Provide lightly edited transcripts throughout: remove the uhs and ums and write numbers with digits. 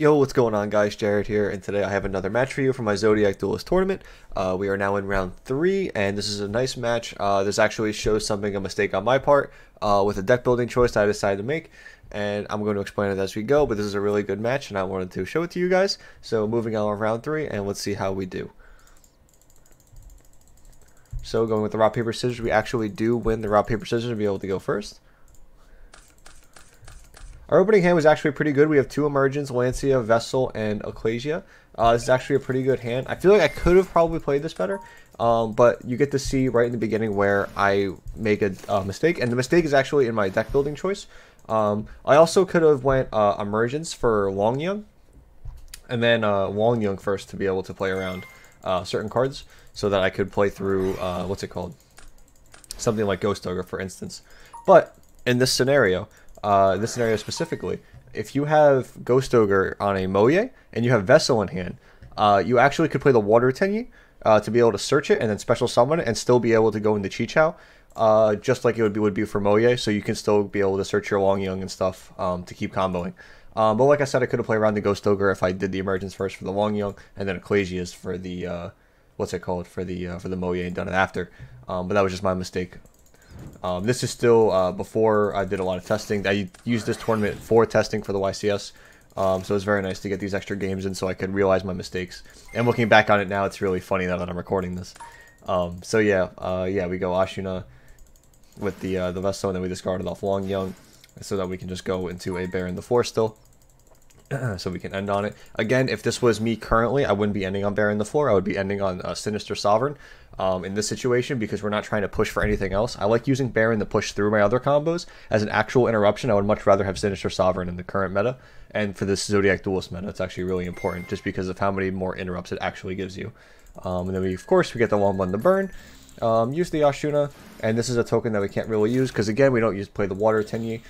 Yo, what's going on guys? Jared here, and today I have another match for you for my Zodiac Duelist tournament. We are now in round 3, and this is a nice match. This actually shows a mistake on my part with a deck building choice that I decided to make, and I'm going to explain it as we go, but this is a really good match, and I wanted to show it to you guys. So moving on round 3, and let's see how we do. So going with the rock, paper, scissors, we actually do win the rock, paper, scissors and be able to go first. Our opening hand was actually pretty good. We have 2 emergence, Lancia, Vessel, and Ecclesia. This is actually a pretty good hand. I feel like I could have probably played this better, but you get to see right in the beginning where I make a mistake, and the mistake is actually in my deck building choice. I also could have went emergence for Long Young, and then Long Young first to be able to play around certain cards, so that I could play through what's it called? Something like Ghost Ogre, for instance. But in this scenario specifically, if you have Ghost Ogre on a Moye and you have Vessel in hand, you actually could play the Water Tenyi to be able to search it and then special summon it and still be able to go into Chi-Chao, just like it would be for Moye, so you can still be able to search your Long Young and stuff to keep comboing. But like I said, I could have played around the Ghost Ogre if I did the emergence first for the Long Young, and then Ecclesias for the what's it called, for the Moye, and done it after. But that was just my mistake. This is still before I did a lot of testing. I used this tournament for testing for the YCS, so it's very nice to get these extra games in so I could realize my mistakes. And looking back on it now, it's really funny now that I'm recording this. So yeah, we go Ashuna with the Vessel, and then we discarded off Long Young so that we can just go into a Baron the 4 still. So we can end on it. Again, if this was me currently, I wouldn't be ending on Baron the 4. I would be ending on Sinister Sovereign in this situation, because we're not trying to push for anything else. I like using Baron to push through my other combos. As an actual interruption, I would much rather have Sinister Sovereign in the current meta. And for this Zodiac Duelist meta, it's actually really important just because of how many more interrupts it actually gives you. And then we get the 1/1 to burn. Use the Ashuna, and this is a token that we can't really use because, again, we don't play the Water Tenyi.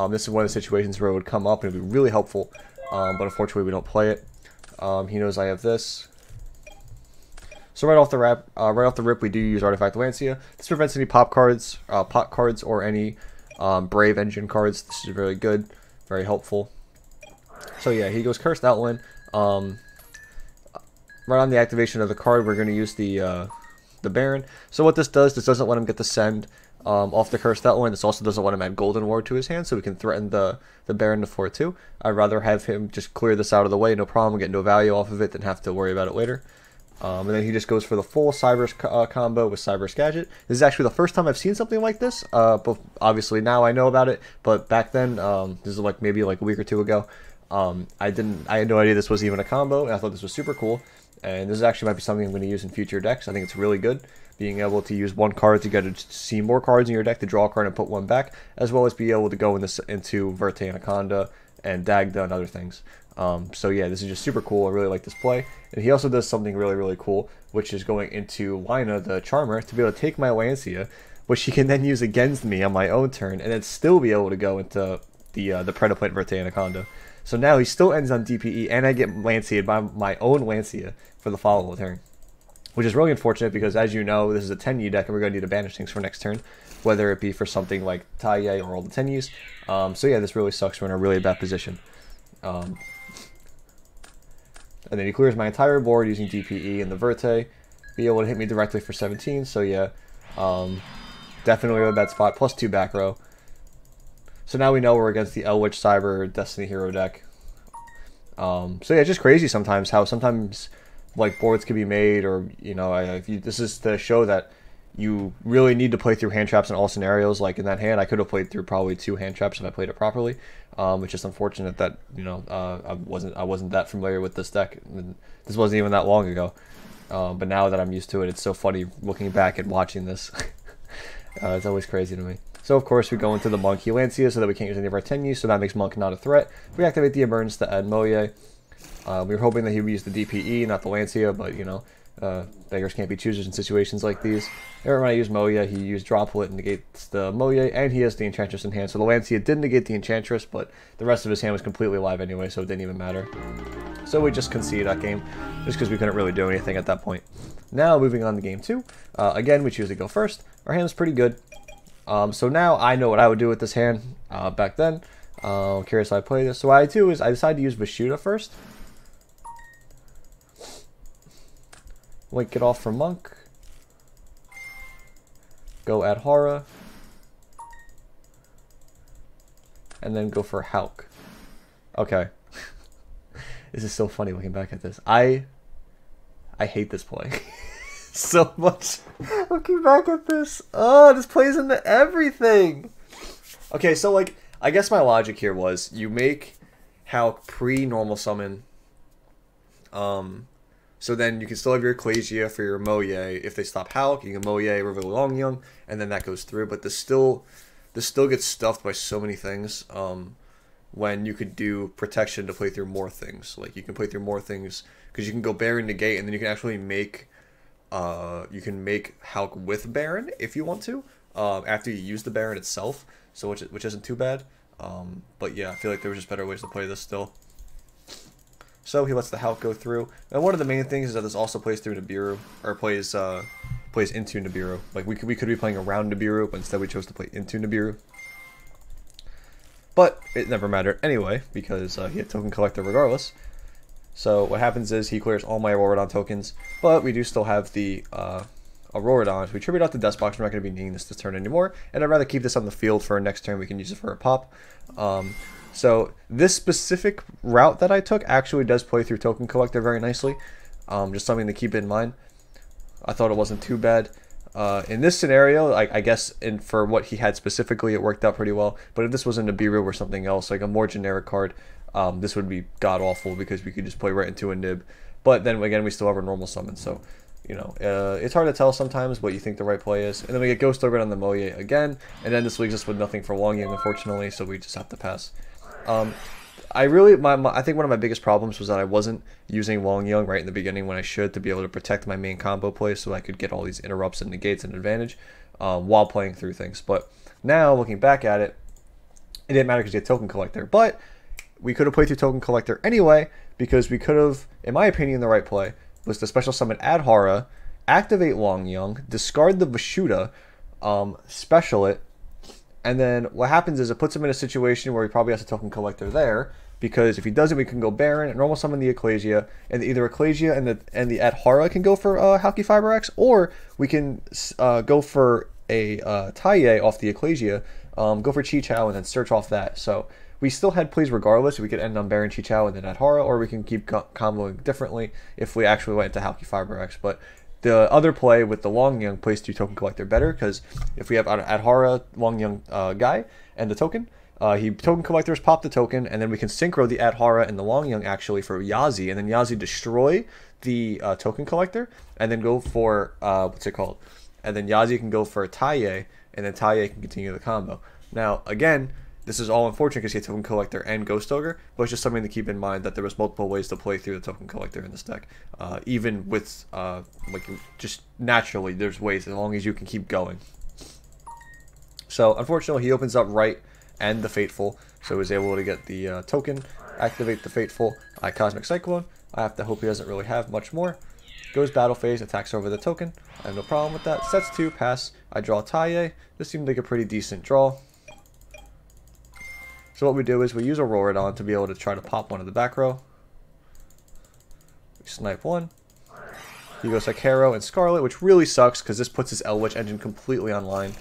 This is one of the situations where it would come up and it would be really helpful. But unfortunately we don't play it. He knows I have this. So right off the rip, we do use Artifact Lancia. This prevents any pot cards, or any Brave Engine cards. This is really good, very helpful. So yeah, he goes Cursed Outland. Right on the activation of the card, we're going to use the Baron. So what this doesn't let him get the send off the Cursed Outland. This also doesn't let him add Golden Ward to his hand, so we can threaten the Baron to 4/2. I'd rather have him just clear this out of the way, no problem, get no value off of it, than have to worry about it later. And then he just goes for the full Cyber's combo with Cyber's Gadget. This is actually the first time I've seen something like this. But obviously now I know about it, but back then, this is maybe a week or 2 ago, I had no idea this was even a combo, and I thought this was super cool. And this actually might be something I'm going to use in future decks. I think it's really good, being able to use one card to get to see more cards in your deck, to draw a card and put one back, as well as be able to go into Verte Anaconda and Dagda and other things. So yeah, this is just super cool. I really like this play. And he also does something really, really cool, which is going into Lina, the Charmer, to be able to take my Lancia, which he can then use against me on my own turn, and then still be able to go into the Predaplant Verte Anaconda. So now he still ends on DPE, and I get Lancia'd by my own Lancia for the follow-up turn, which is really unfortunate because, as you know, this is a Tenyi deck, and we're going to need to banish things for next turn, whether it be for something like Taiye or all the Tenyis. So yeah, this really sucks. We're in a really bad position. And then he clears my entire board using DPE and the Verte, be able to hit me directly for 17. So yeah, definitely a bad spot. +2 back row. So now we know we're against the Elwitch Cyber Destiny Hero deck. So yeah, it's just crazy sometimes how boards can be made, or this is to show that you really need to play through hand traps in all scenarios. Like in that hand, I could have played through probably 2 hand traps if I played it properly. Which is unfortunate that I wasn't that familiar with this deck. This wasn't even that long ago. But now that I'm used to it, it's so funny looking back and watching this. It's always crazy to me. So of course we go into the Monkey Lancia so that we can't use any of our Tenyis, so that makes Monk not a threat. We activate the emergence to add Moye. We were hoping that he would use the DPE, not the Lancia, but beggars can't be choosers in situations like these. Every time I use Moye, he used Droplet and negates the Moye, and he has the Enchantress in hand. So the Lancia did negate the Enchantress, but the rest of his hand was completely alive anyway, so it didn't even matter. So we just conceded that game, just because we couldn't really do anything at that point. Now moving on to game 2. Again, we choose to go first. Our hand is pretty good. So now I know what I would do with this hand back then. Curious how I play this. So what I do is I decide to use Vishuddha first. Like, get off for Monk. Go Adhara. And then go for Hauk. Okay. This is so funny looking back at this. I hate this play so much. Looking back at this. Oh, this plays into everything. Okay, so like, I guess my logic here was you make Hauk pre-normal summon. So then you can still have your Ecclesia for your Moye. If they stop Hauk, you can Moye, River Longyung, and then that goes through. But this still gets stuffed by so many things. When you could do protection to play through more things. Like, you can play through more things because you can go Baron negate, and then you can actually make Hauk with Baron if you want to, after you use the Baron itself. So which isn't too bad. But yeah, I feel like there was just better ways to play this still. So he lets the Hauk go through. And one of the main things is that this also plays through Nibiru, or plays into Nibiru. Like, we could be playing around Nibiru, but instead we chose to play into Nibiru. But it never mattered anyway, because he had Token Collector regardless. So what happens is he clears all my Auroradon tokens, but we do still have the Auroradon. So we tribute out the Death Box. We're not going to be needing this turn anymore, and I'd rather keep this on the field for our next turn. We can use it for a pop. So this specific route that I took actually does play through Token Collector very nicely. Just something to keep in mind. I thought it wasn't too bad. In this scenario, I guess for what he had specifically, it worked out pretty well. But if this was a Nibiru or something else, like a more generic card, this would be god-awful because we could just play right into a Nib. But then, again, we still have our normal summon, so, you know, it's hard to tell sometimes what you think the right play is. And then we get Ghost Ogre on the Moye again, and then this leaves us with nothing for Longyang, unfortunately, so we just have to pass. I think one of my biggest problems was that I wasn't using Longyang right in the beginning when I should, to be able to protect my main combo play so I could get all these interrupts and negates and advantage while playing through things. But now, looking back at it, it didn't matter because you had Token Collector. But we could have played through Token Collector anyway, because we could have, in my opinion, the right play was to special summon Adhara, activate Longyang, discard the Vashuda, special it, and then what happens is it puts him in a situation where he probably has a Token Collector there, because if he doesn't, we can go Baron and normal summon the Ecclesia, and either Ecclesia and the Adhara can go for Halki Fiber X, or we can go for a Taiye off the Ecclesia, go for Chi Chao and then search off that. So we still had plays regardless. We could end on Baron, Chi Chao, and then Adhara, or we can keep comboing differently if we actually went into Halki Fiber X. But the other play with the Longyang plays through Token Collector better, because if we have an Adhara Longyang guy and the token, he Token Collectors pop the token, and then we can synchro the Adhara and the Longyang actually for Yazi, and then Yazi destroy the Token Collector, and then go for, what's it called? And then Yazi can go for a Taiye, and then Taiye can continue the combo. Now, again, this is all unfortunate because he had Token Collector and Ghost Ogre, but it's just something to keep in mind that there was multiple ways to play through the Token Collector in this deck. Even with, like, just naturally, there's ways as long as you can keep going. So, unfortunately, he opens up right and the Fateful, so he was able to get the token, activate the Fateful, Cosmic Cyclone. I have to hope he doesn't really have much more. Goes Battle Phase, attacks over the token. I have no problem with that. Sets 2, pass. I draw Taiye. This seemed like a pretty decent draw. So what we do is we use Auroradon to be able to try to pop one of the back row. We snipe one. He goes Hakero and Scarlet, which really sucks because this puts his Elwitch engine completely online.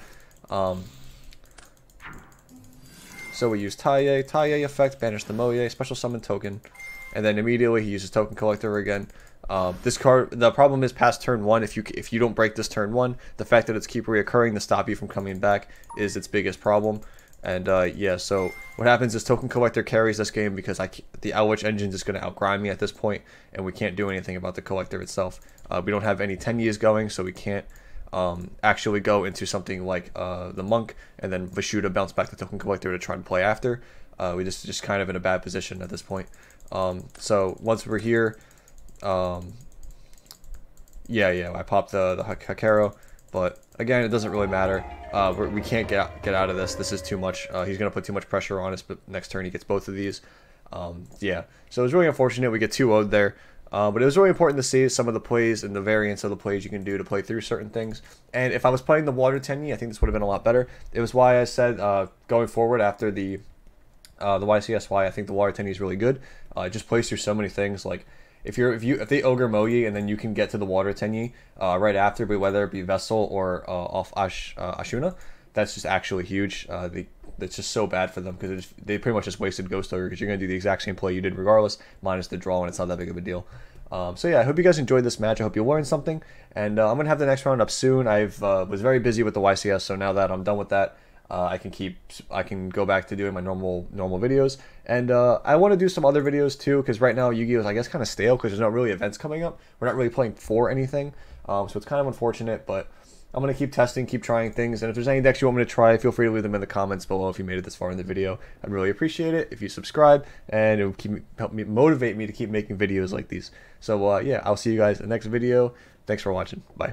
So we use Taiye. Taiye effect, banish the Moye, special summon token. And then immediately he uses Token Collector again. This card, the problem is past turn 1, if you don't break this turn 1, the fact that it's keep reoccurring to stop you from coming back is its biggest problem. And yeah, so what happens is Token Collector carries this game because the Elwitch engine is going to outgrind me at this point, and we can't do anything about the Collector itself. We don't have any 10 years going, so we can't actually go into something like the Monk and then Vashuda bounce back the Token Collector to try and play after. We just kind of in a bad position at this point. So once we're here, yeah, I popped the Hakero, but again, it doesn't really matter. We can't get out of this. This is too much. He's going to put too much pressure on us, but next turn he gets both of these. Yeah, so it was really unfortunate. We get 2-0'd there. But it was really important to see some of the plays and the variants of the plays you can do to play through certain things. And if I was playing the Water Tenyi, I think this would have been a lot better. It was why I said going forward after the YCSY, I think the Water Tenyi is really good. It just plays through so many things. Like, if they ogre Moyi and then you can get to the water Tenyi right after, but whether it be Vessel or off Ashuna, that's just actually huge. That's just so bad for them because they pretty much just wasted Ghost Ogre because you're gonna do the exact same play you did regardless, minus the draw, and it's not that big of a deal. So yeah, I hope you guys enjoyed this match. I hope you learned something, and I'm gonna have the next round up soon. I've was very busy with the YCS, so now that I'm done with that, I can go back to doing my normal videos, and I want to do some other videos too because right now Yu-Gi-Oh is I guess kind of stale because there's not really events coming up. We're not really playing for anything, so it's kind of unfortunate, but I'm going to keep testing, keep trying things, and if there's any decks you want me to try, feel free to leave them in the comments below if you made it this far in the video. I'd really appreciate it if you subscribe, and it would motivate me to keep making videos like these. So yeah, I'll see you guys in the next video. Thanks for watching. Bye.